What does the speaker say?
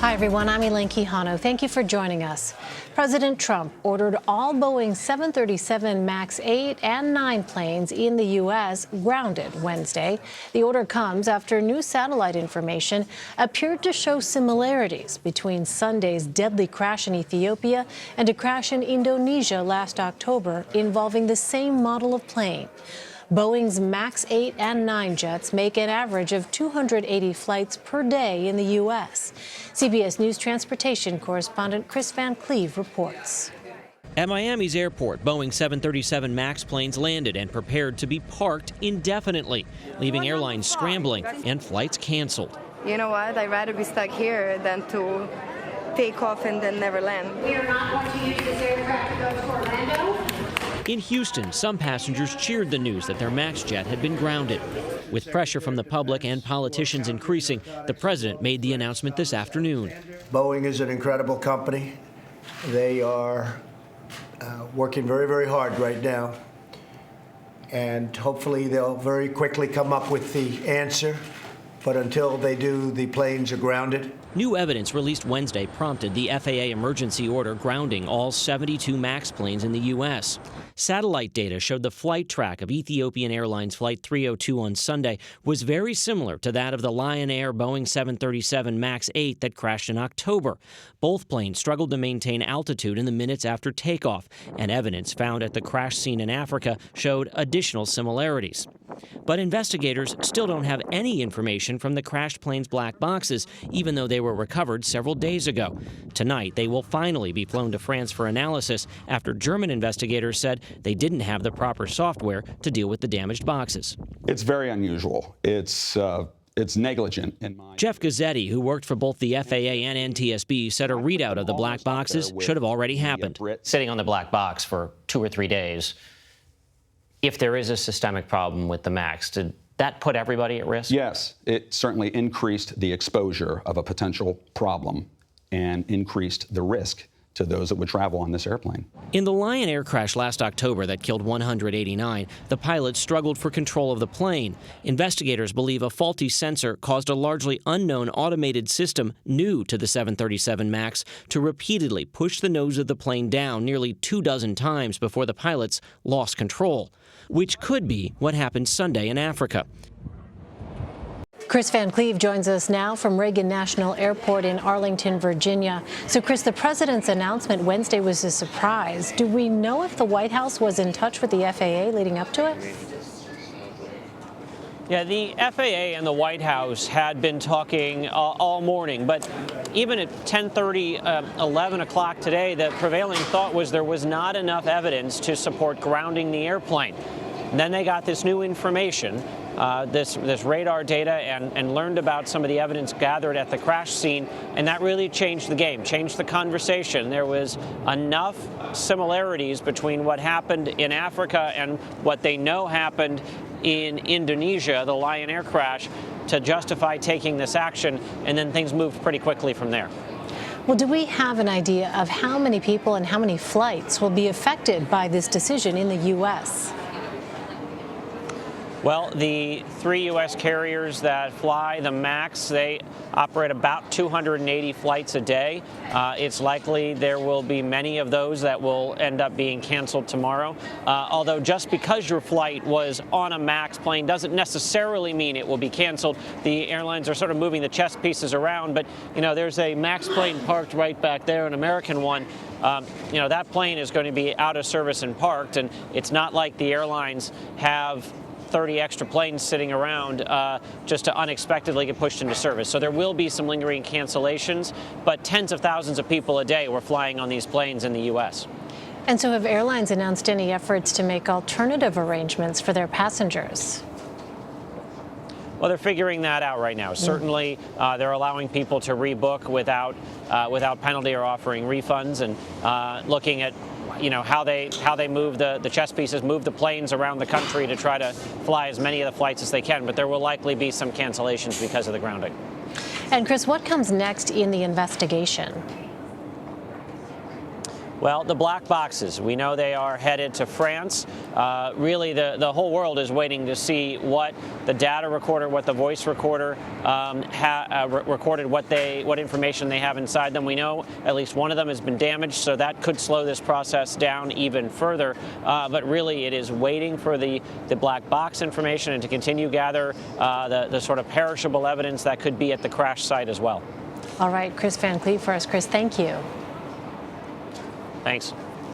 Hi, everyone. I'm Elaine Quijano. Thank you for joining us. President Trump ordered all Boeing 737 MAX 8 and 9 planes in the U.S. grounded Wednesday. The order comes after new satellite information appeared to show similarities between Sunday's deadly crash in Ethiopia and a crash in Indonesia last October involving the same model of plane. Boeing's MAX 8 and 9 jets make an average of 280 flights per day in the U.S. CBS News transportation correspondent Kris Van Cleave reports. At Miami's airport, Boeing 737 MAX planes landed and prepared to be parked indefinitely, leaving airlines scrambling and flights canceled. You know what? I'd rather be stuck here than to take off and then never land. We are not going to use this aircraft to go to Orlando. In Houston, some passengers cheered the news that their MAX jet had been grounded. With pressure from the public and politicians increasing, the president made the announcement this afternoon. Boeing is an incredible company. They are working very, very hard right now. And hopefully they'll very quickly come up with the answer. But until they do, the planes are grounded. New evidence released Wednesday prompted the FAA emergency order grounding all 72 MAX planes in the U.S. Satellite data showed the flight track of Ethiopian Airlines Flight 302 on Sunday was very similar to that of the Lion Air Boeing 737 MAX 8 that crashed in October. Both planes struggled to maintain altitude in the minutes after takeoff, and evidence found at the crash scene in Africa showed additional similarities. But investigators still don't have any information from the crashed plane's black boxes, even though they were recovered several days ago. Tonight, they will finally be flown to France for analysis after German investigators said they didn't have the proper software to deal with the damaged boxes. It's very unusual. It's negligent in my... Jeff Gazzetti, who worked for both the FAA and NTSB, said a readout of the black boxes should have already happened. Sitting on the black box for 2 or 3 days, if there is a systemic problem with the MAX, did that put everybody at risk? Yes, it certainly increased the exposure of a potential problem and increased the risk to those that would travel on this airplane. In the Lion Air crash last October that killed 189, the pilots struggled for control of the plane. Investigators believe a faulty sensor caused a largely unknown automated system new to the 737 MAX to repeatedly push the nose of the plane down nearly 24 times before the pilots lost control, which could be what happened Sunday in Africa. Kris Van Cleave joins us now from Reagan National Airport in Arlington, Virginia. So, Kris, the president's announcement Wednesday was a surprise. Do we know if the White House was in touch with the FAA leading up to it? Yeah, the FAA and the White House had been talking all morning, but even at 10:30, 11 o'clock today, the prevailing thought was there was not enough evidence to support grounding the airplane. And then they got this new information, this radar data, and learned about some of the evidence gathered at the crash scene, and that really changed the game, changed the conversation. There was enough similarities between what happened in Africa and what they know happened in Indonesia, the Lion Air crash, to justify taking this action, and then things moved pretty quickly from there. Well, do we have an idea of how many people and how many flights will be affected by this decision in the U.S.? Well, the 3 U.S. carriers that fly the MAX, they operate about 280 flights a day. It's likely there will be many of those that will end up being canceled tomorrow. Although just because your flight was on a MAX plane doesn't necessarily mean it will be canceled. The airlines are sort of moving the chess pieces around, but, there's a MAX plane parked right back there, an American one. That plane is going to be out of service and parked, and it's not like the airlines have 30 extra planes sitting around just to unexpectedly get pushed into service. So there will be some lingering cancellations, but tens of thousands of people a day were flying on these planes in the U.S. And so have airlines announced any efforts to make alternative arrangements for their passengers? Well, they're figuring that out right now. Certainly, they're allowing people to rebook without penalty or offering refunds, and looking at how they move the chess pieces, move the planes around the country to try to fly as many of the flights as they can. But there will likely be some cancellations because of the grounding. And Kris, what comes next in the investigation? Well, the black boxes, we know they are headed to France. Really, the whole world is waiting to see what the data recorder, what the voice recorder recorded, what information they have inside them. We know at least one of them has been damaged, so that could slow this process down even further. But really, it is waiting for the black box information and to continue gather the sort of perishable evidence that could be at the crash site as well. All right, Kris Van Cleave for us. Kris, thank you. Thanks.